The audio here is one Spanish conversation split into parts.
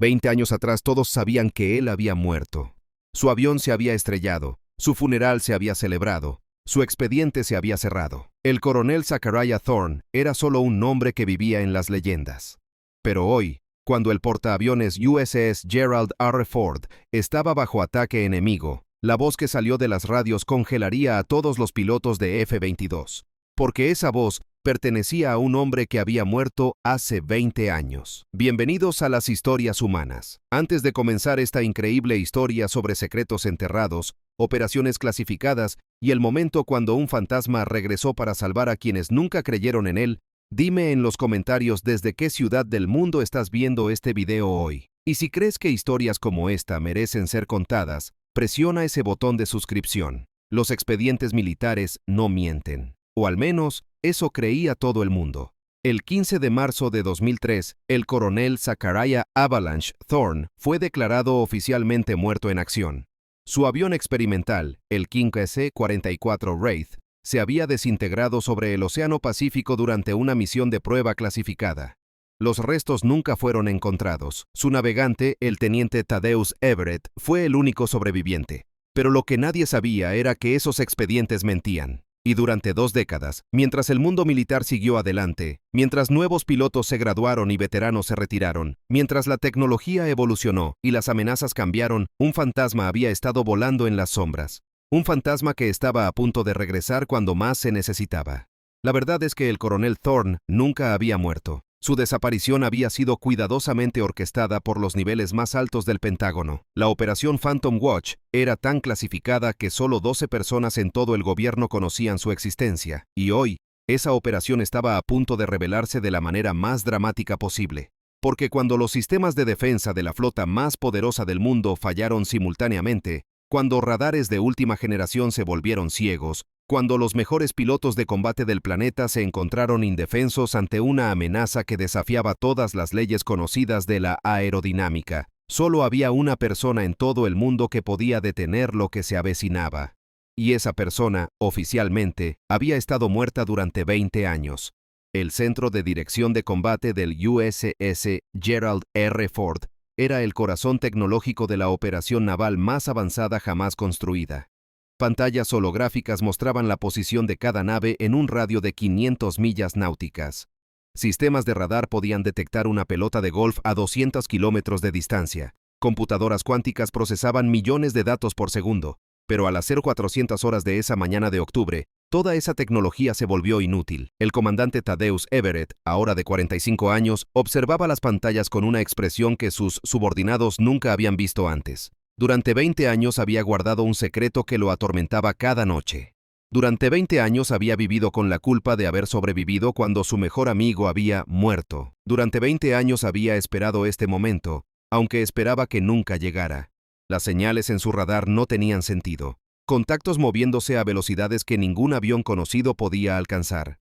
20 años atrás todos sabían que él había muerto. Su avión se había estrellado, su funeral se había celebrado, su expediente se había cerrado. El coronel Zachariah Thorne era solo un nombre que vivía en las leyendas. Pero hoy, cuando el portaaviones USS Gerald R. Ford estaba bajo ataque enemigo, la voz que salió de las radios congelaría a todos los pilotos de F-22, porque esa voz pertenecía a un hombre que había muerto hace 20 años. Bienvenidos a las historias humanas. Antes de comenzar esta increíble historia sobre secretos enterrados, operaciones clasificadas y el momento cuando un fantasma regresó para salvar a quienes nunca creyeron en él, dime en los comentarios desde qué ciudad del mundo estás viendo este video hoy. Y si crees que historias como esta merecen ser contadas, presiona ese botón de suscripción. Los expedientes militares no mienten. O al menos, eso creía todo el mundo. El 15 de marzo de 2003, el coronel Zachariah Avalanche Thorne fue declarado oficialmente muerto en acción. Su avión experimental, el King S-44 Wraith, se había desintegrado sobre el Océano Pacífico durante una misión de prueba clasificada. Los restos nunca fueron encontrados. Su navegante, el teniente Thaddeus Everett, fue el único sobreviviente. Pero lo que nadie sabía era que esos expedientes mentían. Y durante 2 décadas, mientras el mundo militar siguió adelante, mientras nuevos pilotos se graduaron y veteranos se retiraron, mientras la tecnología evolucionó y las amenazas cambiaron, un fantasma había estado volando en las sombras. Un fantasma que estaba a punto de regresar cuando más se necesitaba. La verdad es que el coronel Thorne nunca había muerto. Su desaparición había sido cuidadosamente orquestada por los niveles más altos del Pentágono. La operación Phantom Watch era tan clasificada que solo 12 personas en todo el gobierno conocían su existencia, y hoy, esa operación estaba a punto de revelarse de la manera más dramática posible. Porque cuando los sistemas de defensa de la flota más poderosa del mundo fallaron simultáneamente, cuando radares de última generación se volvieron ciegos, cuando los mejores pilotos de combate del planeta se encontraron indefensos ante una amenaza que desafiaba todas las leyes conocidas de la aerodinámica, solo había una persona en todo el mundo que podía detener lo que se avecinaba. Y esa persona, oficialmente, había estado muerta durante 20 años. El Centro de Dirección de Combate del USS Gerald R. Ford era el corazón tecnológico de la operación naval más avanzada jamás construida. Pantallas holográficas mostraban la posición de cada nave en un radio de 500 millas náuticas. Sistemas de radar podían detectar una pelota de golf a 200 kilómetros de distancia. Computadoras cuánticas procesaban millones de datos por segundo, pero a las 0400 horas de esa mañana de octubre, toda esa tecnología se volvió inútil. El comandante Thaddeus Everett, ahora de 45 años, observaba las pantallas con una expresión que sus subordinados nunca habían visto antes. Durante 20 años había guardado un secreto que lo atormentaba cada noche. Durante 20 años había vivido con la culpa de haber sobrevivido cuando su mejor amigo había muerto. Durante 20 años había esperado este momento, aunque esperaba que nunca llegara. Las señales en su radar no tenían sentido. Contactos moviéndose a velocidades que ningún avión conocido podía alcanzar.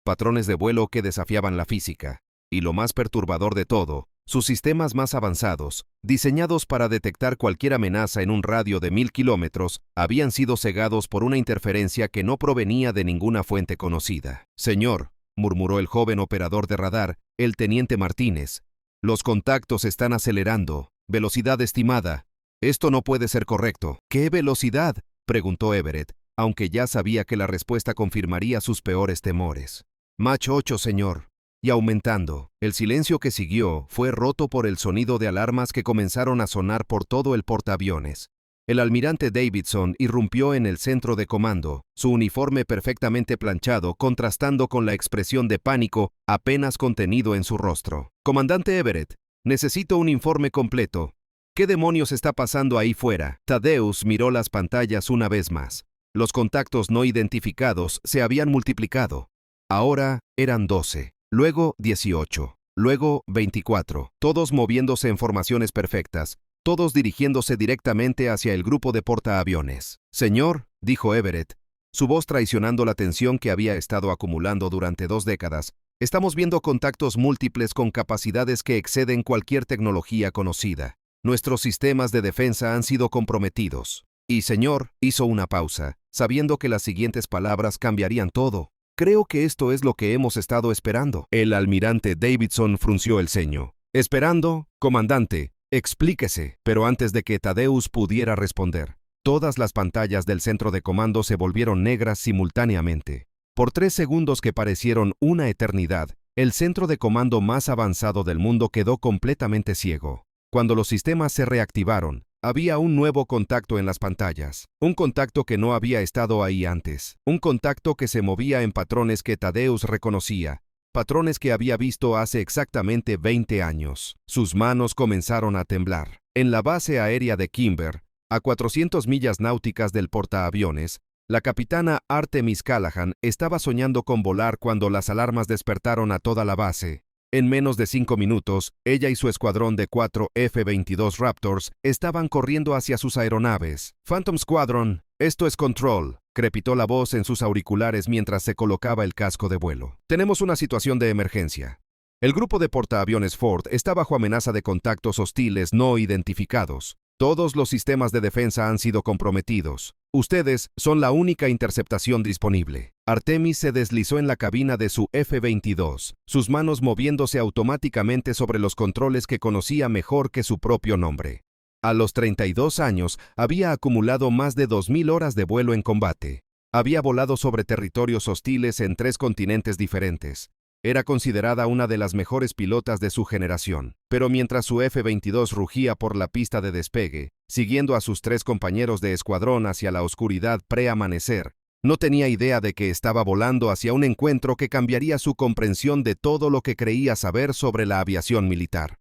Patrones de vuelo que desafiaban la física. Y lo más perturbador de todo, sus sistemas más avanzados, diseñados para detectar cualquier amenaza en un radio de 1000 kilómetros, habían sido cegados por una interferencia que no provenía de ninguna fuente conocida. «Señor», murmuró el joven operador de radar, el teniente Martínez, «los contactos están acelerando. Velocidad estimada. Esto no puede ser correcto». «¿Qué velocidad?», preguntó Everett, aunque ya sabía que la respuesta confirmaría sus peores temores. «Mach 8, señor». Y aumentando, el silencio que siguió fue roto por el sonido de alarmas que comenzaron a sonar por todo el portaaviones. El almirante Davidson irrumpió en el centro de comando, su uniforme perfectamente planchado contrastando con la expresión de pánico apenas contenido en su rostro. «Comandante Everett, necesito un informe completo. ¿Qué demonios está pasando ahí fuera?» Thaddeus miró las pantallas una vez más. Los contactos no identificados se habían multiplicado. Ahora eran 12. Luego 18, luego 24, todos moviéndose en formaciones perfectas, todos dirigiéndose directamente hacia el grupo de portaaviones. «Señor», dijo Everett, su voz traicionando la tensión que había estado acumulando durante 2 décadas, «estamos viendo contactos múltiples con capacidades que exceden cualquier tecnología conocida. Nuestros sistemas de defensa han sido comprometidos». Y señor, hizo una pausa, sabiendo que las siguientes palabras cambiarían todo. «Creo que esto es lo que hemos estado esperando». El almirante Davidson frunció el ceño. «¿Esperando, comandante? Explíquese. Pero antes de que Thaddeus pudiera responder, todas las pantallas del centro de comando se volvieron negras simultáneamente. Por 3 segundos que parecieron una eternidad, el centro de comando más avanzado del mundo quedó completamente ciego. Cuando los sistemas se reactivaron, había un nuevo contacto en las pantallas. Un contacto que no había estado ahí antes. Un contacto que se movía en patrones que Thaddeus reconocía. Patrones que había visto hace exactamente 20 años. Sus manos comenzaron a temblar. En la base aérea de Kimber, a 400 millas náuticas del portaaviones, la capitana Artemis Callahan estaba soñando con volar cuando las alarmas despertaron a toda la base. En menos de 5 minutos, ella y su escuadrón de 4 F-22 Raptors estaban corriendo hacia sus aeronaves. «Phantom Squadron, esto es Control», crepitó la voz en sus auriculares mientras se colocaba el casco de vuelo. «Tenemos una situación de emergencia. El grupo de portaaviones Ford está bajo amenaza de contactos hostiles no identificados. Todos los sistemas de defensa han sido comprometidos. Ustedes son la única interceptación disponible». Artemis se deslizó en la cabina de su F-22, sus manos moviéndose automáticamente sobre los controles que conocía mejor que su propio nombre. A los 32 años, había acumulado más de 2.000 horas de vuelo en combate. Había volado sobre territorios hostiles en 3 continentes diferentes. Era considerada una de las mejores pilotas de su generación, pero mientras su F-22 rugía por la pista de despegue, siguiendo a sus 3 compañeros de escuadrón hacia la oscuridad pre-amanecer, no tenía idea de que estaba volando hacia un encuentro que cambiaría su comprensión de todo lo que creía saber sobre la aviación militar.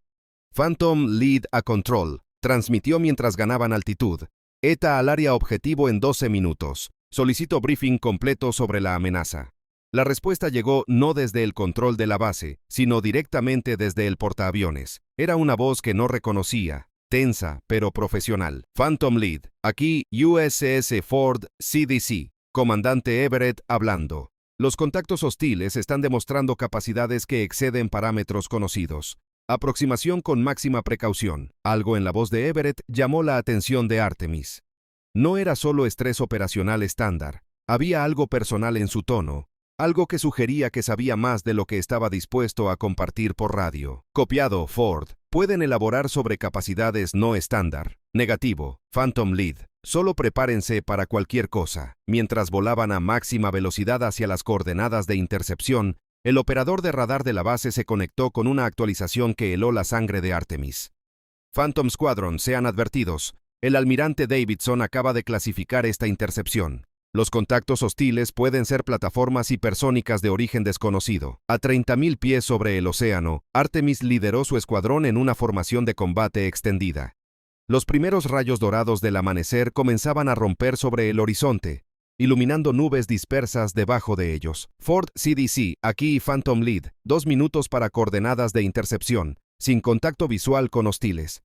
Phantom Lead a Control, transmitió mientras ganaban altitud. ETA al área objetivo en 12 minutos. Solicito briefing completo sobre la amenaza. La respuesta llegó no desde el control de la base, sino directamente desde el portaaviones. Era una voz que no reconocía, tensa pero profesional. Phantom Lead, aquí USS Ford CDC. Comandante Everett hablando. Los contactos hostiles están demostrando capacidades que exceden parámetros conocidos. Aproximación con máxima precaución. Algo en la voz de Everett llamó la atención de Artemis. No era solo estrés operacional estándar. Había algo personal en su tono. Algo que sugería que sabía más de lo que estaba dispuesto a compartir por radio. Copiado, Ford. Pueden elaborar sobre capacidades no estándar. Negativo, Phantom Lead. Solo prepárense para cualquier cosa. Mientras volaban a máxima velocidad hacia las coordenadas de intercepción, el operador de radar de la base se conectó con una actualización que heló la sangre de Artemis. Phantom Squadron, sean advertidos. El almirante Davidson acaba de clasificar esta intercepción. Los contactos hostiles pueden ser plataformas hipersónicas de origen desconocido. A 30.000 pies sobre el océano, Artemis lideró su escuadrón en una formación de combate extendida. Los primeros rayos dorados del amanecer comenzaban a romper sobre el horizonte, iluminando nubes dispersas debajo de ellos. Ford CDC, aquí Phantom Lead, 2 minutos para coordenadas de intercepción, sin contacto visual con hostiles.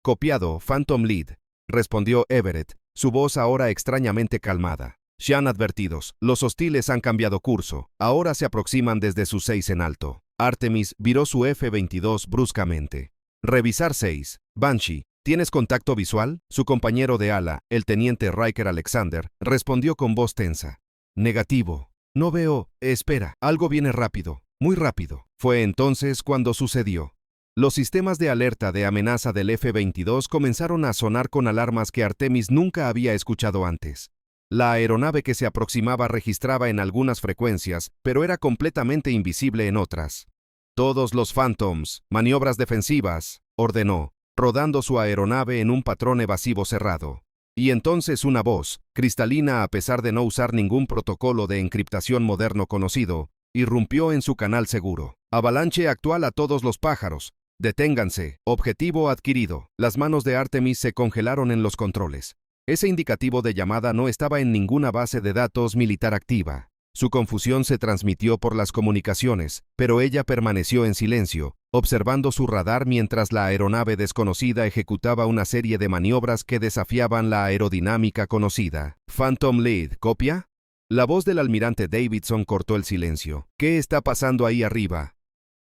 Copiado, Phantom Lead, respondió Everett, su voz ahora extrañamente calmada. Sean advertidos, los hostiles han cambiado curso, ahora se aproximan desde sus 6 en alto. Artemis viró su F-22 bruscamente. Revisar 6. Banshee, ¿tienes contacto visual? Su compañero de ala, el teniente Riker Alexander, respondió con voz tensa. Negativo. No veo. Espera, algo viene rápido, muy rápido. Fue entonces cuando sucedió. Los sistemas de alerta de amenaza del F-22 comenzaron a sonar con alarmas que Artemis nunca había escuchado antes. La aeronave que se aproximaba registraba en algunas frecuencias, pero era completamente invisible en otras. Todos los Phantoms, maniobras defensivas, ordenó, rodando su aeronave en un patrón evasivo cerrado. Y entonces una voz, cristalina a pesar de no usar ningún protocolo de encriptación moderno conocido, irrumpió en su canal seguro. Avalanche actual a todos los pájaros. Deténganse. Objetivo adquirido. Las manos de Artemis se congelaron en los controles. Ese indicativo de llamada no estaba en ninguna base de datos militar activa. Su confusión se transmitió por las comunicaciones, pero ella permaneció en silencio, observando su radar mientras la aeronave desconocida ejecutaba una serie de maniobras que desafiaban la aerodinámica conocida. Phantom Lead, ¿copia? La voz del almirante Davidson cortó el silencio. ¿Qué está pasando ahí arriba?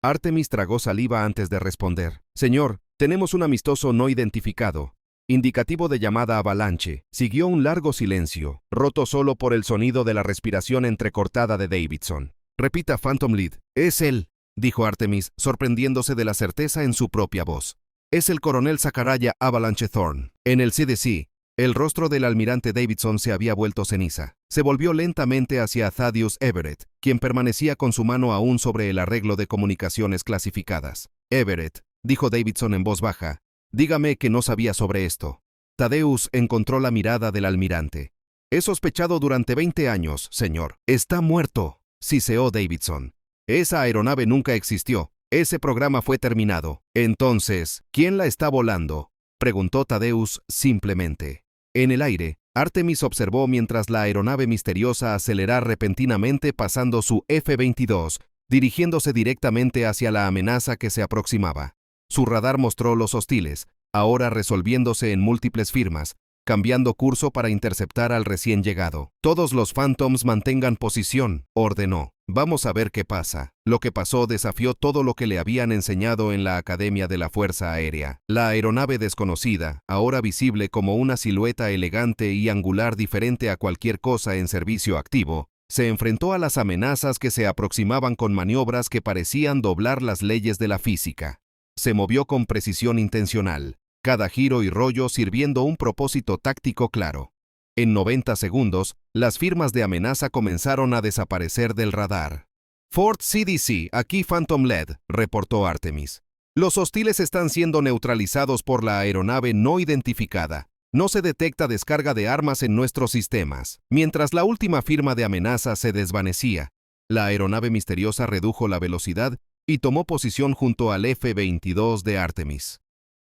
Artemis tragó saliva antes de responder. Señor, tenemos un amistoso no identificado. Indicativo de llamada Avalanche. Siguió un largo silencio, roto solo por el sonido de la respiración entrecortada de Davidson. Repita, Phantom Lead. Es él, dijo Artemis, sorprendiéndose de la certeza en su propia voz. Es el coronel Zachariah Avalanche Thorne. En el CDC, el rostro del almirante Davidson se había vuelto ceniza. Se volvió lentamente hacia Thaddeus Everett, quien permanecía con su mano aún sobre el arreglo de comunicaciones clasificadas. Everett, dijo Davidson en voz baja, dígame que no sabía sobre esto. Thaddeus encontró la mirada del almirante. He sospechado durante 20 años, señor. Está muerto, siseó Davidson. Esa aeronave nunca existió. Ese programa fue terminado. Entonces, ¿quién la está volando?, preguntó Thaddeus simplemente. En el aire, Artemis observó mientras la aeronave misteriosa aceleraba repentinamente pasando su F-22, dirigiéndose directamente hacia la amenaza que se aproximaba. Su radar mostró los hostiles, ahora resolviéndose en múltiples firmas, cambiando curso para interceptar al recién llegado. Todos los Phantoms mantengan posición, ordenó. Vamos a ver qué pasa. Lo que pasó desafió todo lo que le habían enseñado en la Academia de la Fuerza Aérea. La aeronave desconocida, ahora visible como una silueta elegante y angular diferente a cualquier cosa en servicio activo, se enfrentó a las amenazas que se aproximaban con maniobras que parecían doblar las leyes de la física. Se movió con precisión intencional, cada giro y rollo sirviendo un propósito táctico claro. En 90 segundos, las firmas de amenaza comenzaron a desaparecer del radar. Fort CDC, aquí Phantom LED, reportó Artemis. Los hostiles están siendo neutralizados por la aeronave no identificada. No se detecta descarga de armas en nuestros sistemas. Mientras la última firma de amenaza se desvanecía, la aeronave misteriosa redujo la velocidad y tomó posición junto al F-22 de Artemis.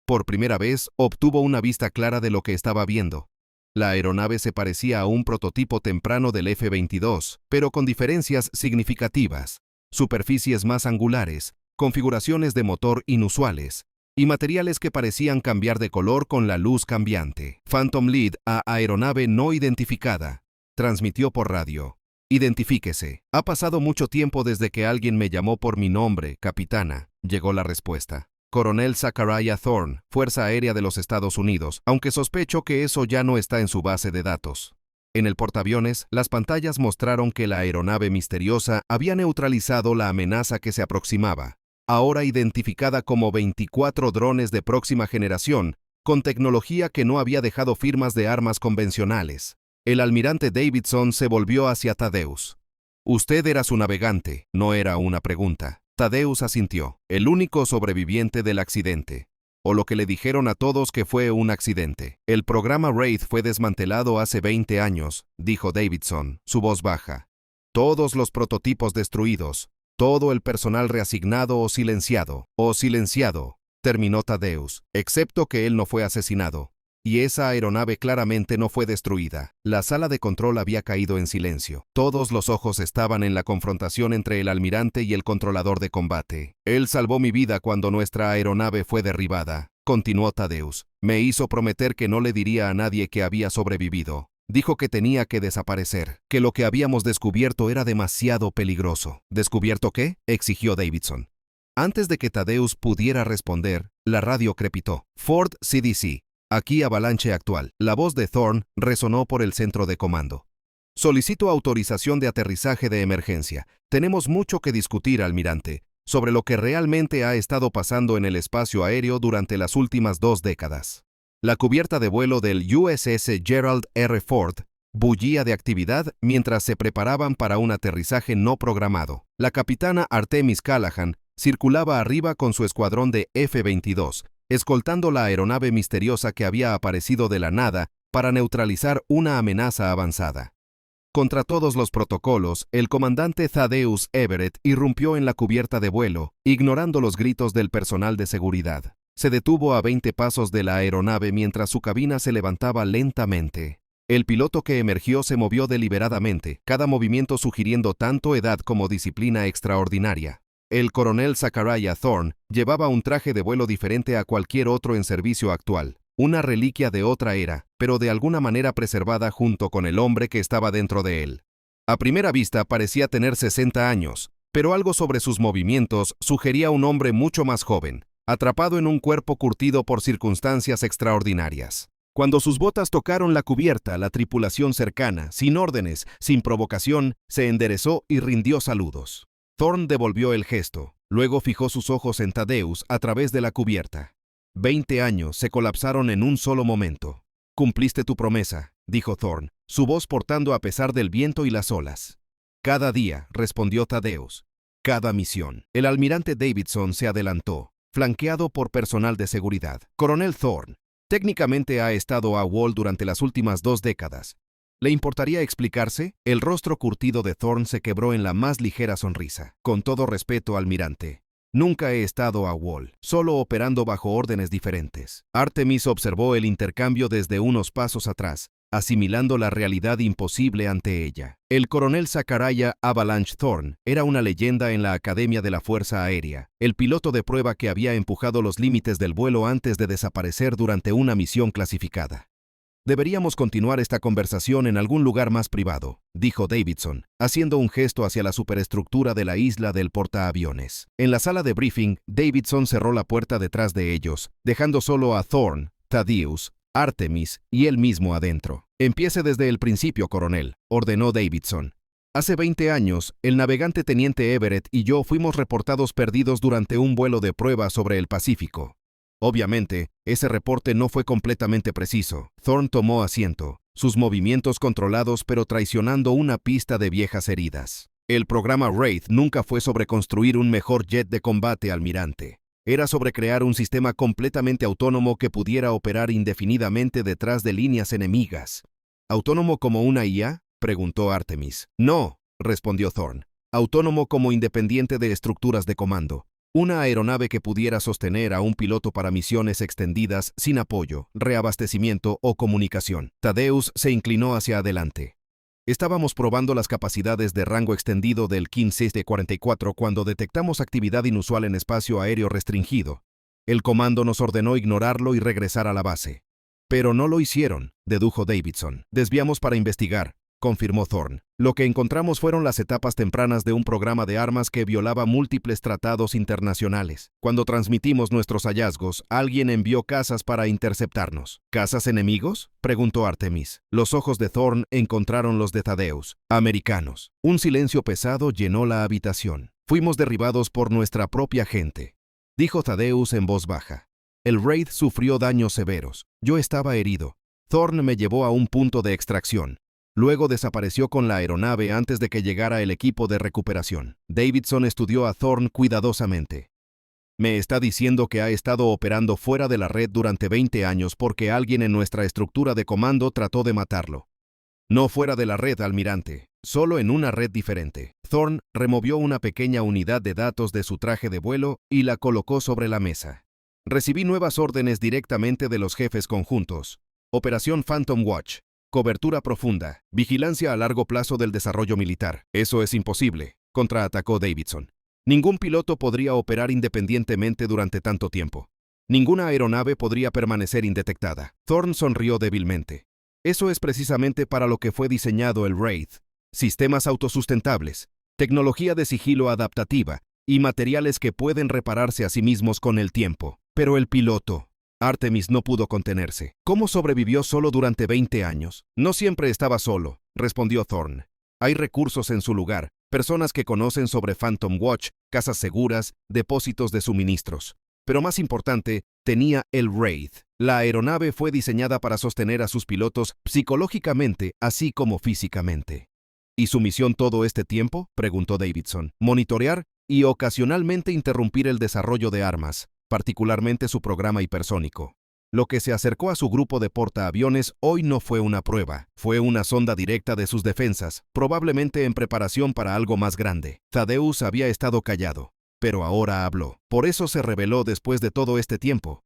Por primera vez, obtuvo una vista clara de lo que estaba viendo. La aeronave se parecía a un prototipo temprano del F-22, pero con diferencias significativas, superficies más angulares, configuraciones de motor inusuales, y materiales que parecían cambiar de color con la luz cambiante. Phantom Lead a aeronave no identificada. Transmitió por radio. Identifíquese. Ha pasado mucho tiempo desde que alguien me llamó por mi nombre, capitana, llegó la respuesta. Coronel Zachariah Thorne, Fuerza Aérea de los Estados Unidos, aunque sospecho que eso ya no está en su base de datos. En el portaaviones, las pantallas mostraron que la aeronave misteriosa había neutralizado la amenaza que se aproximaba, ahora identificada como 24 drones de próxima generación, con tecnología que no había dejado firmas de armas convencionales. El almirante Davidson se volvió hacia Thaddeus. Usted era su navegante, no era una pregunta. Thaddeus asintió, el único sobreviviente del accidente. O lo que le dijeron a todos que fue un accidente. El programa Wraith fue desmantelado hace 20 años, dijo Davidson, su voz baja. Todos los prototipos destruidos, todo el personal reasignado o silenciado, terminó Thaddeus, excepto que él no fue asesinado. Y esa aeronave claramente no fue destruida. La sala de control había caído en silencio. Todos los ojos estaban en la confrontación entre el almirante y el controlador de combate. Él salvó mi vida cuando nuestra aeronave fue derribada, continuó Thaddeus. Me hizo prometer que no le diría a nadie que había sobrevivido. Dijo que tenía que desaparecer, que lo que habíamos descubierto era demasiado peligroso. ¿Descubierto qué?, exigió Davidson. Antes de que Thaddeus pudiera responder, la radio crepitó. Fort CDC. Aquí Avalanche actual. La voz de Thorne resonó por el centro de comando. Solicito autorización de aterrizaje de emergencia. Tenemos mucho que discutir, almirante, sobre lo que realmente ha estado pasando en el espacio aéreo durante las últimas 2 décadas. La cubierta de vuelo del USS Gerald R. Ford bullía de actividad mientras se preparaban para un aterrizaje no programado. La capitana Artemis Callahan circulaba arriba con su escuadrón de F-22, escoltando la aeronave misteriosa que había aparecido de la nada para neutralizar una amenaza avanzada. Contra todos los protocolos, el comandante Thaddeus Everett irrumpió en la cubierta de vuelo, ignorando los gritos del personal de seguridad. Se detuvo a 20 pasos de la aeronave mientras su cabina se levantaba lentamente. El piloto que emergió se movió deliberadamente, cada movimiento sugiriendo tanto edad como disciplina extraordinaria. El coronel Zachariah Thorne llevaba un traje de vuelo diferente a cualquier otro en servicio actual, una reliquia de otra era, pero de alguna manera preservada junto con el hombre que estaba dentro de él. A primera vista parecía tener 60 años, pero algo sobre sus movimientos sugería un hombre mucho más joven, atrapado en un cuerpo curtido por circunstancias extraordinarias. Cuando sus botas tocaron la cubierta, la tripulación cercana, sin órdenes, sin provocación, se enderezó y rindió saludos. Thorne devolvió el gesto, luego fijó sus ojos en Thaddeus a través de la cubierta. 20 años se colapsaron en un solo momento. Cumpliste tu promesa, dijo Thorne, su voz portando a pesar del viento y las olas. Cada día, respondió Thaddeus. Cada misión. El almirante Davidson se adelantó, flanqueado por personal de seguridad. Coronel Thorne, técnicamente ha estado a Wall durante las últimas 2 décadas. ¿Le importaría explicarse? El rostro curtido de Thorne se quebró en la más ligera sonrisa. Con todo respeto, almirante. Nunca he estado a Wall, solo operando bajo órdenes diferentes. Artemis observó el intercambio desde unos pasos atrás, asimilando la realidad imposible ante ella. El coronel Zachariah Avalanche Thorne era una leyenda en la Academia de la Fuerza Aérea, el piloto de prueba que había empujado los límites del vuelo antes de desaparecer durante una misión clasificada. Deberíamos continuar esta conversación en algún lugar más privado, dijo Davidson, haciendo un gesto hacia la superestructura de la isla del portaaviones. En la sala de briefing, Davidson cerró la puerta detrás de ellos, dejando solo a Thorne, Thaddeus, Artemis y él mismo adentro. Empiece desde el principio, coronel, ordenó Davidson. Hace 20 años, el navegante teniente Everett y yo fuimos reportados perdidos durante un vuelo de prueba sobre el Pacífico. Obviamente, ese reporte no fue completamente preciso. Thorne tomó asiento, sus movimientos controlados pero traicionando una pista de viejas heridas. El programa Wraith nunca fue sobre construir un mejor jet de combate, almirante. Era sobre crear un sistema completamente autónomo que pudiera operar indefinidamente detrás de líneas enemigas. ¿Autónomo como una IA?, preguntó Artemis. No, respondió Thorne. Autónomo como independiente de estructuras de comando. Una aeronave que pudiera sostener a un piloto para misiones extendidas sin apoyo, reabastecimiento o comunicación. Thaddeus se inclinó hacia adelante. Estábamos probando las capacidades de rango extendido del King 6D-44 cuando detectamos actividad inusual en espacio aéreo restringido. El comando nos ordenó ignorarlo y regresar a la base. Pero no lo hicieron, dedujo Davidson. Desviamos para investigar, confirmó Thorne. Lo que encontramos fueron las etapas tempranas de un programa de armas que violaba múltiples tratados internacionales. Cuando transmitimos nuestros hallazgos, alguien envió cazas para interceptarnos. ¿Cazas enemigos?, preguntó Artemis. Los ojos de Thorne encontraron los de Thaddeus. Americanos. Un silencio pesado llenó la habitación. Fuimos derribados por nuestra propia gente, dijo Thaddeus en voz baja. El Wraith sufrió daños severos. Yo estaba herido. Thorne me llevó a un punto de extracción. Luego desapareció con la aeronave antes de que llegara el equipo de recuperación. Davidson estudió a Thorne cuidadosamente. Me está diciendo que ha estado operando fuera de la red durante 20 años porque alguien en nuestra estructura de comando trató de matarlo. No fuera de la red, almirante, solo en una red diferente. Thorne removió una pequeña unidad de datos de su traje de vuelo y la colocó sobre la mesa. Recibí nuevas órdenes directamente de los jefes conjuntos. Operación Phantom Watch. Cobertura profunda. Vigilancia a largo plazo del desarrollo militar. Eso es imposible, contraatacó Davidson. Ningún piloto podría operar independientemente durante tanto tiempo. Ninguna aeronave podría permanecer indetectada. Thorne sonrió débilmente. Eso es precisamente para lo que fue diseñado el Wraith. Sistemas autosustentables, tecnología de sigilo adaptativa y materiales que pueden repararse a sí mismos con el tiempo. Pero el piloto... Artemis no pudo contenerse. ¿Cómo sobrevivió solo durante 20 años? No siempre estaba solo, respondió Thorne. Hay recursos en su lugar, personas que conocen sobre Phantom Watch, casas seguras, depósitos de suministros. Pero más importante, tenía el Wraith. La aeronave fue diseñada para sostener a sus pilotos psicológicamente, así como físicamente. ¿Y su misión todo este tiempo?, preguntó Davidson. Monitorear y ocasionalmente interrumpir el desarrollo de armas, particularmente su programa hipersónico. Lo que se acercó a su grupo de portaaviones hoy no fue una prueba, fue una sonda directa de sus defensas, probablemente en preparación para algo más grande. Thaddeus había estado callado, pero ahora habló. Por eso se reveló después de todo este tiempo,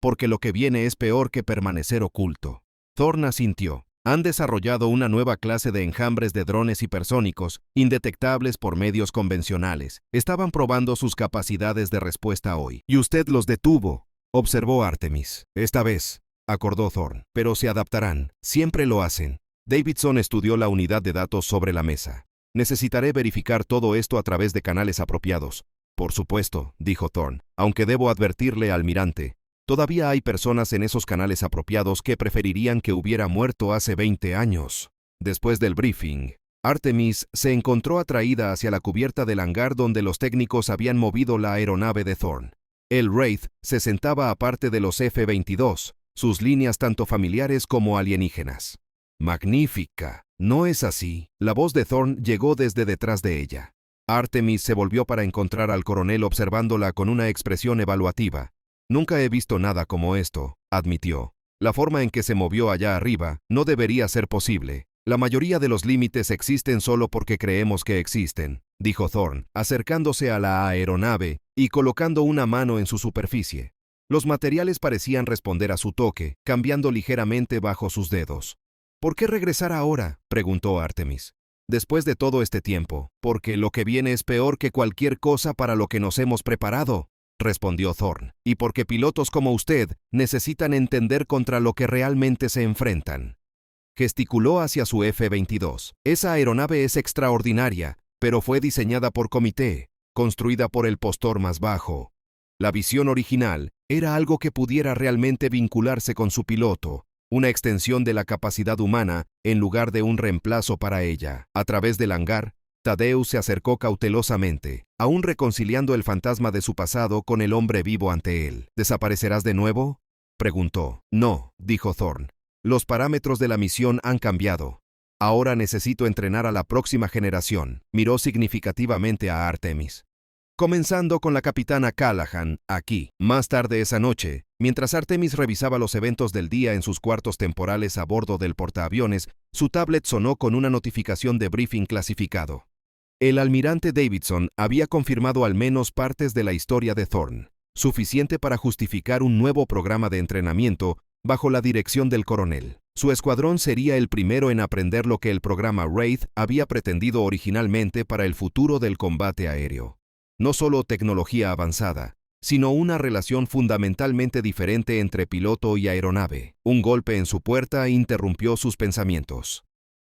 porque lo que viene es peor que permanecer oculto. Thorne asintió. Han desarrollado una nueva clase de enjambres de drones hipersónicos, indetectables por medios convencionales. Estaban probando sus capacidades de respuesta hoy. Y usted los detuvo, observó Artemis. Esta vez, acordó Thorne. Pero se adaptarán. Siempre lo hacen. Davidson estudió la unidad de datos sobre la mesa. Necesitaré verificar todo esto a través de canales apropiados. Por supuesto, dijo Thorne, aunque debo advertirle, almirante. Todavía hay personas en esos canales apropiados que preferirían que hubiera muerto hace 20 años. Después del briefing, Artemis se encontró atraída hacia la cubierta del hangar donde los técnicos habían movido la aeronave de Thorne. El Wraith se sentaba aparte de los F-22, sus líneas tanto familiares como alienígenas. Magnífica. ¿No es así? La voz de Thorn llegó desde detrás de ella. Artemis se volvió para encontrar al coronel observándola con una expresión evaluativa. Nunca he visto nada como esto, admitió. La forma en que se movió allá arriba no debería ser posible. La mayoría de los límites existen solo porque creemos que existen, dijo Thorn, acercándose a la aeronave y colocando una mano en su superficie. Los materiales parecían responder a su toque, cambiando ligeramente bajo sus dedos. ¿Por qué regresar ahora?, preguntó Artemis. Después de todo este tiempo, porque lo que viene es peor que cualquier cosa para lo que nos hemos preparado, respondió Thorn, y porque pilotos como usted necesitan entender contra lo que realmente se enfrentan. Gesticuló hacia su F-22. Esa aeronave es extraordinaria, pero fue diseñada por comité, construida por el postor más bajo. La visión original era algo que pudiera realmente vincularse con su piloto, una extensión de la capacidad humana en lugar de un reemplazo para ella. A través del hangar, Thaddeus se acercó cautelosamente, aún reconciliando el fantasma de su pasado con el hombre vivo ante él. ¿Desaparecerás de nuevo?, preguntó. No, dijo Thorn. Los parámetros de la misión han cambiado. Ahora necesito entrenar a la próxima generación. Miró significativamente a Artemis. Comenzando con la capitana Callahan, aquí. Más tarde esa noche, mientras Artemis revisaba los eventos del día en sus cuartos temporales a bordo del portaaviones, su tablet sonó con una notificación de briefing clasificado. El almirante Davidson había confirmado al menos partes de la historia de Thorn, suficiente para justificar un nuevo programa de entrenamiento bajo la dirección del coronel. Su escuadrón sería el primero en aprender lo que el programa Wraith había pretendido originalmente para el futuro del combate aéreo. No solo tecnología avanzada, sino una relación fundamentalmente diferente entre piloto y aeronave. Un golpe en su puerta interrumpió sus pensamientos.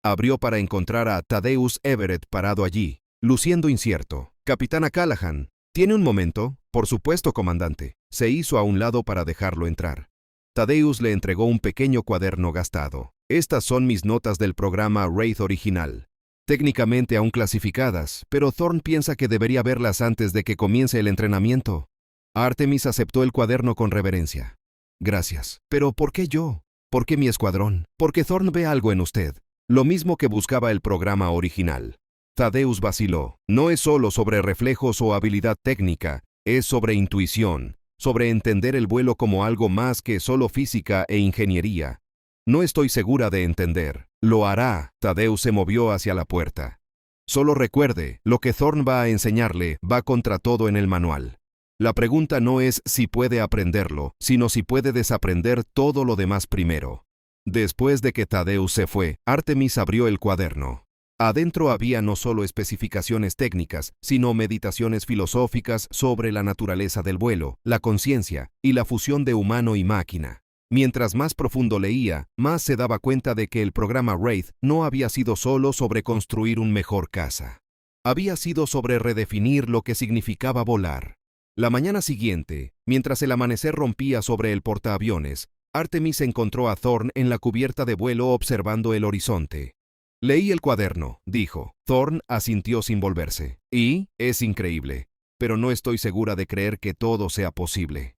Abrió para encontrar a Thaddeus Everett parado allí, luciendo incierto. «Capitana Callahan, ¿tiene un momento?» «Por supuesto, comandante». Se hizo a un lado para dejarlo entrar. Thaddeus le entregó un pequeño cuaderno gastado. «Estas son mis notas del programa Wraith original. Técnicamente aún clasificadas, pero Thorn piensa que debería verlas antes de que comience el entrenamiento». Artemis aceptó el cuaderno con reverencia. «Gracias. Pero ¿por qué yo? ¿Por qué mi escuadrón? Porque Thorn ve algo en usted. Lo mismo que buscaba el programa original». Thaddeus vaciló. «No es solo sobre reflejos o habilidad técnica, es sobre intuición, sobre entender el vuelo como algo más que solo física e ingeniería. No estoy segura de entender». «Lo hará». Thaddeus se movió hacia la puerta. «Solo recuerde, lo que Thorn va a enseñarle va contra todo en el manual. La pregunta no es si puede aprenderlo, sino si puede desaprender todo lo demás primero». Después de que Thaddeus se fue, Artemis abrió el cuaderno. Adentro había no solo especificaciones técnicas, sino meditaciones filosóficas sobre la naturaleza del vuelo, la conciencia y la fusión de humano y máquina. Mientras más profundo leía, más se daba cuenta de que el programa Wraith no había sido solo sobre construir un mejor caza. Había sido sobre redefinir lo que significaba volar. La mañana siguiente, mientras el amanecer rompía sobre el portaaviones, Artemis encontró a Thorn en la cubierta de vuelo observando el horizonte. «Leí el cuaderno», dijo. Thorn asintió sin volverse. «Y es increíble, pero no estoy segura de creer que todo sea posible».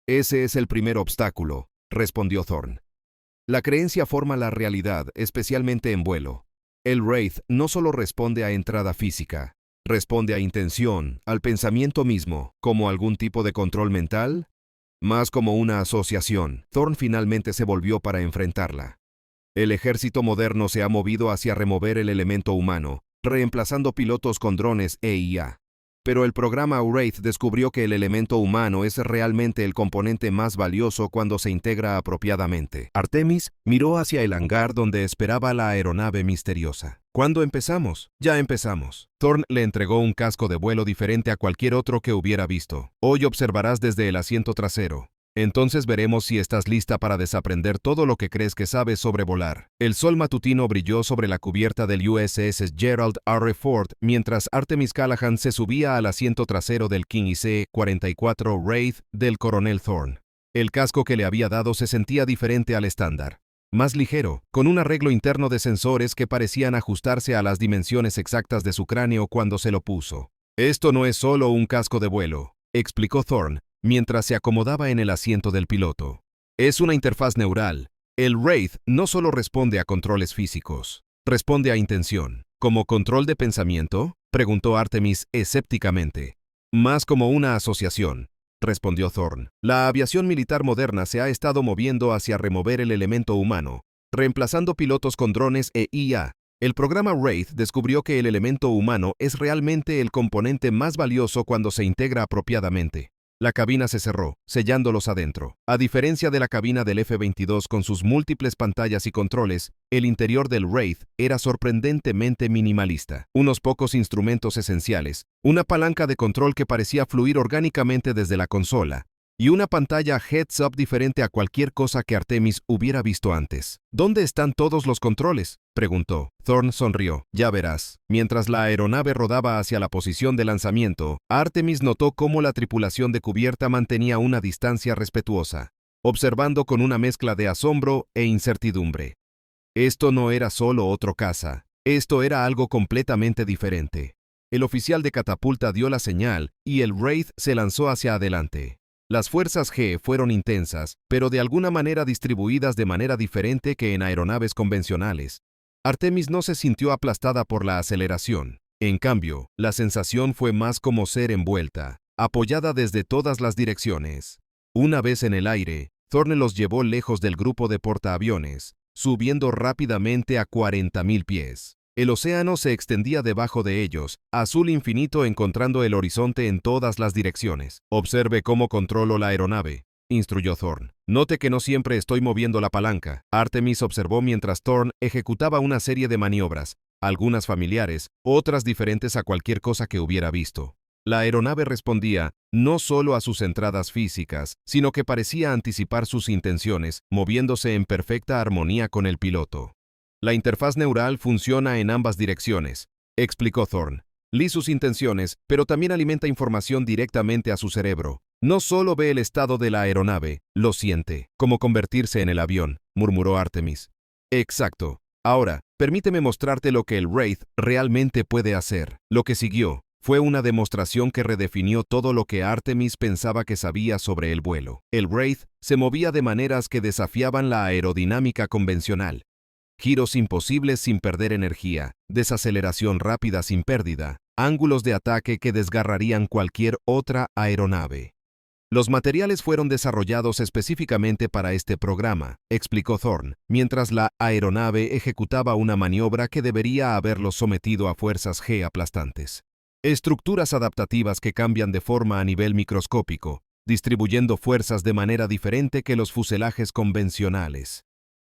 «Ese es el primer obstáculo», respondió Thorn. «La creencia forma la realidad, especialmente en vuelo. El Wraith no solo responde a entrada física, responde a intención, al pensamiento mismo, como algún tipo de control mental, más como una asociación». Thorn finalmente se volvió para enfrentarla. «El ejército moderno se ha movido hacia remover el elemento humano, reemplazando pilotos con drones e IA. Pero el programa Wraith descubrió que el elemento humano es realmente el componente más valioso cuando se integra apropiadamente». Artemis miró hacia el hangar donde esperaba la aeronave misteriosa. «¿Cuándo empezamos?» «Ya empezamos». Thorn le entregó un casco de vuelo diferente a cualquier otro que hubiera visto. «Hoy observarás desde el asiento trasero. Entonces veremos si estás lista para desaprender todo lo que crees que sabes sobre volar». El sol matutino brilló sobre la cubierta del USS Gerald R. Ford mientras Artemis Callahan se subía al asiento trasero del King IC-44 Wraith del coronel Thorn. El casco que le había dado se sentía diferente al estándar. Más ligero, con un arreglo interno de sensores que parecían ajustarse a las dimensiones exactas de su cráneo cuando se lo puso. «Esto no es solo un casco de vuelo», explicó Thorn, mientras se acomodaba en el asiento del piloto. Es una interfaz neural. El Wraith no solo responde a controles físicos, responde a intención. ¿Como control de pensamiento?, preguntó Artemis escépticamente. Más como una asociación, respondió Thorn. La aviación militar moderna se ha estado moviendo hacia remover el elemento humano, reemplazando pilotos con drones e IA. El programa Wraith descubrió que el elemento humano es realmente el componente más valioso cuando se integra apropiadamente. La cabina se cerró, sellándolos adentro. A diferencia de la cabina del F-22 con sus múltiples pantallas y controles, el interior del Wraith era sorprendentemente minimalista. Unos pocos instrumentos esenciales, una palanca de control que parecía fluir orgánicamente desde la consola, y una pantalla heads-up diferente a cualquier cosa que Artemis hubiera visto antes. ¿Dónde están todos los controles?, preguntó. Thorn sonrió. Ya verás. Mientras la aeronave rodaba hacia la posición de lanzamiento, Artemis notó cómo la tripulación de cubierta mantenía una distancia respetuosa, observando con una mezcla de asombro e incertidumbre. Esto no era solo otro caza. Esto era algo completamente diferente. El oficial de catapulta dio la señal y el Wraith se lanzó hacia adelante. Las fuerzas G fueron intensas, pero de alguna manera distribuidas de manera diferente que en aeronaves convencionales. Artemis no se sintió aplastada por la aceleración. En cambio, la sensación fue más como ser envuelta, apoyada desde todas las direcciones. Una vez en el aire, Thorne los llevó lejos del grupo de portaaviones, subiendo rápidamente a 40.000 pies. El océano se extendía debajo de ellos, azul infinito encontrando el horizonte en todas las direcciones. Observe cómo controlo la aeronave, instruyó Thorn. Note que no siempre estoy moviendo la palanca. Artemis observó mientras Thorn ejecutaba una serie de maniobras, algunas familiares, otras diferentes a cualquier cosa que hubiera visto. La aeronave respondía no solo a sus entradas físicas, sino que parecía anticipar sus intenciones, moviéndose en perfecta armonía con el piloto. La interfaz neural funciona en ambas direcciones, explicó Thorn. Lee sus intenciones, pero también alimenta información directamente a su cerebro. No solo ve el estado de la aeronave, lo siente. Como convertirse en el avión, murmuró Artemis. Exacto. Ahora, permíteme mostrarte lo que el Wraith realmente puede hacer. Lo que siguió fue una demostración que redefinió todo lo que Artemis pensaba que sabía sobre el vuelo. El Wraith se movía de maneras que desafiaban la aerodinámica convencional. Giros imposibles sin perder energía, desaceleración rápida sin pérdida, ángulos de ataque que desgarrarían cualquier otra aeronave. Los materiales fueron desarrollados específicamente para este programa, explicó Thorn, mientras la aeronave ejecutaba una maniobra que debería haberlos sometido a fuerzas G aplastantes. Estructuras adaptativas que cambian de forma a nivel microscópico, distribuyendo fuerzas de manera diferente que los fuselajes convencionales.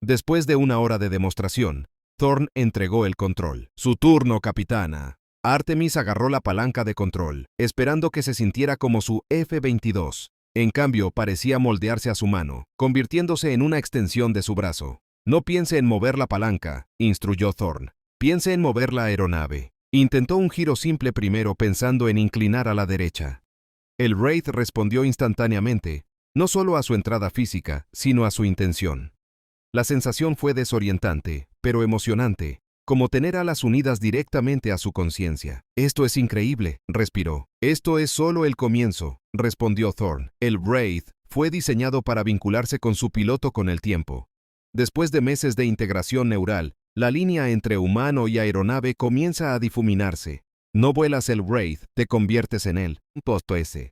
Después de una hora de demostración, Thorn entregó el control. Su turno, capitana. Artemis agarró la palanca de control, esperando que se sintiera como su F-22. En cambio, parecía moldearse a su mano, convirtiéndose en una extensión de su brazo. No piense en mover la palanca, instruyó Thorn. Piense en mover la aeronave. Intentó un giro simple primero pensando en inclinar a la derecha. El Wraith respondió instantáneamente, no solo a su entrada física, sino a su intención. La sensación fue desorientante, pero emocionante, como tener alas unidas directamente a su conciencia. Esto es increíble, respiró. Esto es solo el comienzo, respondió Thorn. El Wraith fue diseñado para vincularse con su piloto con el tiempo. Después de meses de integración neural, la línea entre humano y aeronave comienza a difuminarse. No vuelas el Wraith, te conviertes en él.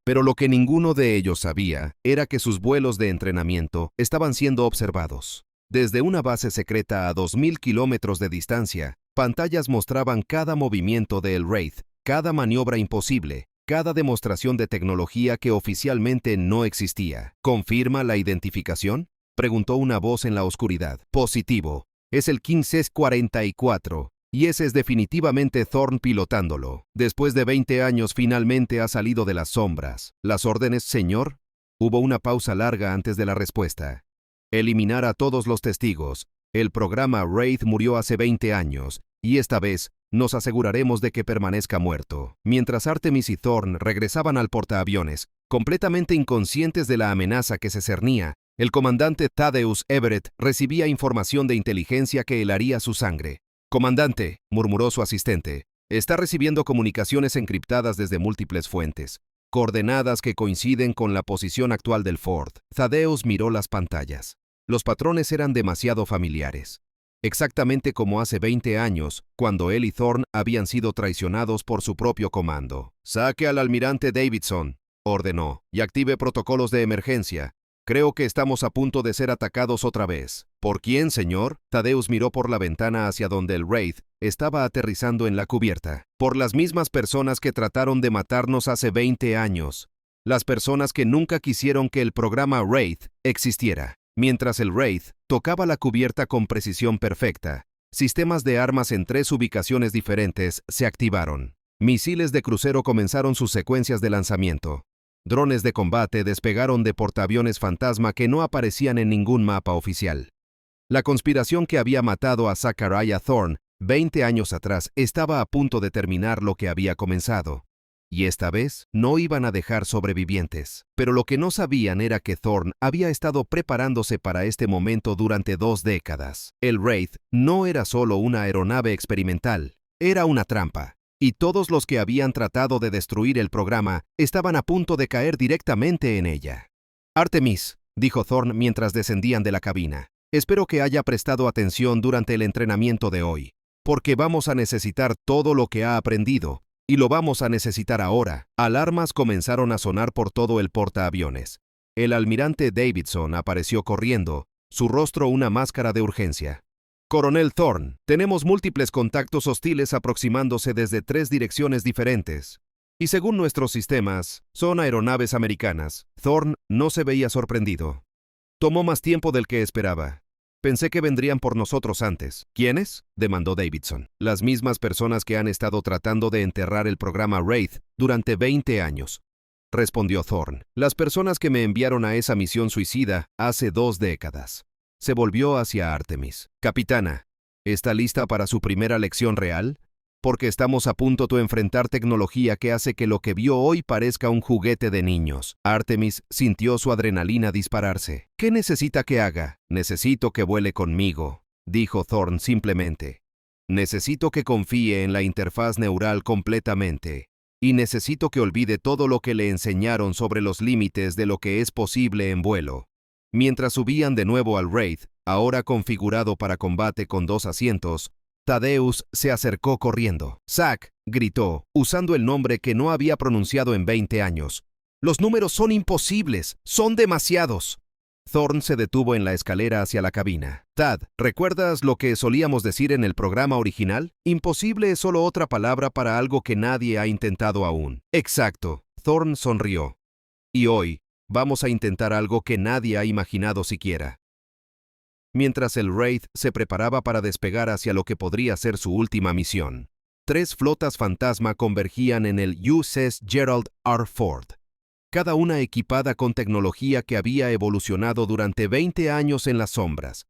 Pero lo que ninguno de ellos sabía era que sus vuelos de entrenamiento estaban siendo observados. Desde una base secreta a 2.000 kilómetros de distancia, pantallas mostraban cada movimiento del Wraith, cada maniobra imposible, cada demostración de tecnología que oficialmente no existía. ¿Confirma la identificación?, preguntó una voz en la oscuridad. Positivo. Es el 1544, y ese es definitivamente Thorn pilotándolo. Después de 20 años finalmente ha salido de las sombras. ¿Las órdenes, señor? Hubo una pausa larga antes de la respuesta. Eliminar a todos los testigos. El programa Wraith murió hace 20 años, y esta vez nos aseguraremos de que permanezca muerto. Mientras Artemis y Thorn regresaban al portaaviones, completamente inconscientes de la amenaza que se cernía, el comandante Thaddeus Everett recibía información de inteligencia que helaría su sangre. «Comandante», murmuró su asistente, «está recibiendo comunicaciones encriptadas desde múltiples fuentes. coordenadas que coinciden con la posición actual del Ford. Thaddeus miró las pantallas. Los patrones eran demasiado familiares. Exactamente como hace 20 años, cuando él y Thorne habían sido traicionados por su propio comando. «Saque al almirante Davidson», ordenó, «y active protocolos de emergencia. Creo que estamos a punto de ser atacados otra vez». «¿Por quién, señor?» Thaddeus miró por la ventana hacia donde el Wraith estaba aterrizando en la cubierta. «Por las mismas personas que trataron de matarnos hace 20 años. Las personas que nunca quisieron que el programa Wraith existiera». Mientras el Wraith tocaba la cubierta con precisión perfecta, sistemas de armas en 3 ubicaciones diferentes se activaron. Misiles de crucero comenzaron sus secuencias de lanzamiento. Drones de combate despegaron de portaaviones fantasma que no aparecían en ningún mapa oficial. La conspiración que había matado a Zachariah Thorne 20 años atrás estaba a punto de terminar lo que había comenzado. Y esta vez no iban a dejar sobrevivientes. Pero lo que no sabían era que Thorne había estado preparándose para este momento durante 2 décadas. El Wraith no era solo una aeronave experimental, era una trampa. Y todos los que habían tratado de destruir el programa estaban a punto de caer directamente en ella. «Artemis», dijo Thorne mientras descendían de la cabina, «espero que haya prestado atención durante el entrenamiento de hoy, porque vamos a necesitar todo lo que ha aprendido. Y lo vamos a necesitar ahora». Alarmas comenzaron a sonar por todo el portaaviones. El almirante Davidson apareció corriendo, su rostro una máscara de urgencia. «Coronel Thorne, tenemos múltiples contactos hostiles aproximándose desde 3 direcciones diferentes. Y según nuestros sistemas, son aeronaves americanas». Thorne no se veía sorprendido. «Tomó más tiempo del que esperaba. Pensé que vendrían por nosotros antes». «¿Quiénes?», demandó Davidson. «Las mismas personas que han estado tratando de enterrar el programa Wraith durante 20 años», respondió Thorne. «Las personas que me enviaron a esa misión suicida hace 2 décadas». Se volvió hacia Artemis. «Capitana, ¿está lista para su primera lección real? Porque estamos a punto de enfrentar tecnología que hace que lo que vio hoy parezca un juguete de niños». Artemis sintió su adrenalina dispararse. «¿Qué necesita que haga?» «Necesito que vuele conmigo», dijo Thorne simplemente. «Necesito que confíe en la interfaz neural completamente. Y necesito que olvide todo lo que le enseñaron sobre los límites de lo que es posible en vuelo». Mientras subían de nuevo al Wraith, ahora configurado para combate con 2 asientos, Thaddeus se acercó corriendo. «Zack», gritó, usando el nombre que no había pronunciado en 20 años. «Los números son imposibles, son demasiados». Thorne se detuvo en la escalera hacia la cabina. «Tad, ¿recuerdas lo que solíamos decir en el programa original? Imposible es solo otra palabra para algo que nadie ha intentado aún». «Exacto», Thorne sonrió. «Y hoy, vamos a intentar algo que nadie ha imaginado siquiera». Mientras el Wraith se preparaba para despegar hacia lo que podría ser su última misión, 3 flotas fantasma convergían en el USS Gerald R. Ford, cada una equipada con tecnología que había evolucionado durante 20 años en las sombras,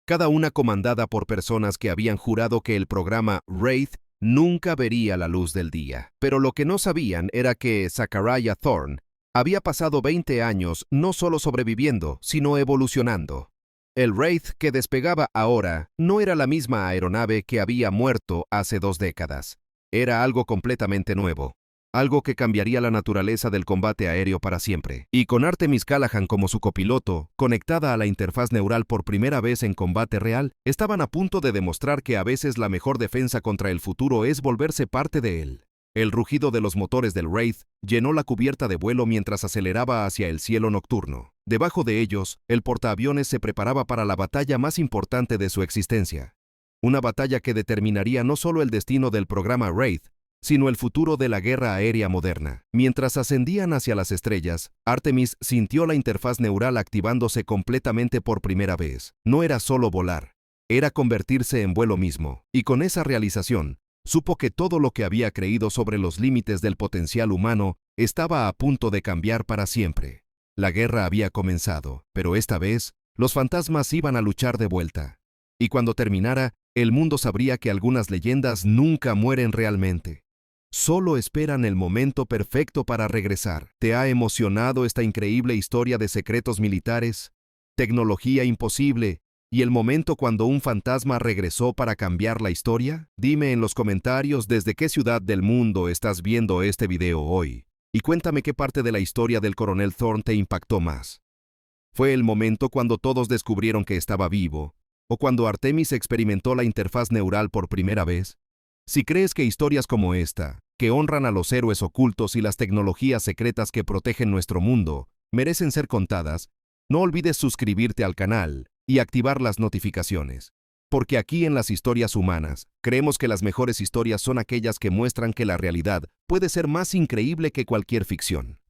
cada una comandada por personas que habían jurado que el programa Wraith nunca vería la luz del día. Pero lo que no sabían era que Zachariah Thorne había pasado 20 años no solo sobreviviendo, sino evolucionando. El Wraith que despegaba ahora no era la misma aeronave que había muerto hace 2 décadas. Era algo completamente nuevo, algo que cambiaría la naturaleza del combate aéreo para siempre. Y con Artemis Callahan como su copiloto, conectada a la interfaz neural por primera vez en combate real, estaban a punto de demostrar que a veces la mejor defensa contra el futuro es volverse parte de él. El rugido de los motores del Wraith llenó la cubierta de vuelo mientras aceleraba hacia el cielo nocturno. Debajo de ellos, el portaaviones se preparaba para la batalla más importante de su existencia. Una batalla que determinaría no solo el destino del programa Wraith, sino el futuro de la guerra aérea moderna. Mientras ascendían hacia las estrellas, Artemis sintió la interfaz neural activándose completamente por primera vez. No era solo volar, era convertirse en vuelo mismo. Y con esa realización, supo que todo lo que había creído sobre los límites del potencial humano estaba a punto de cambiar para siempre. La guerra había comenzado, pero esta vez, los fantasmas iban a luchar de vuelta. Y cuando terminara, el mundo sabría que algunas leyendas nunca mueren realmente. Solo esperan el momento perfecto para regresar. ¿Te ha emocionado esta increíble historia de secretos militares, tecnología imposible y el momento cuando un fantasma regresó para cambiar la historia? Dime en los comentarios desde qué ciudad del mundo estás viendo este video hoy. Y cuéntame qué parte de la historia del coronel Thorne te impactó más. ¿Fue el momento cuando todos descubrieron que estaba vivo? ¿O cuando Artemis experimentó la interfaz neural por primera vez? Si crees que historias como esta, que honran a los héroes ocultos y las tecnologías secretas que protegen nuestro mundo, merecen ser contadas, no olvides suscribirte al canal y activar las notificaciones. Porque aquí en las historias humanas, creemos que las mejores historias son aquellas que muestran que la realidad puede ser más increíble que cualquier ficción.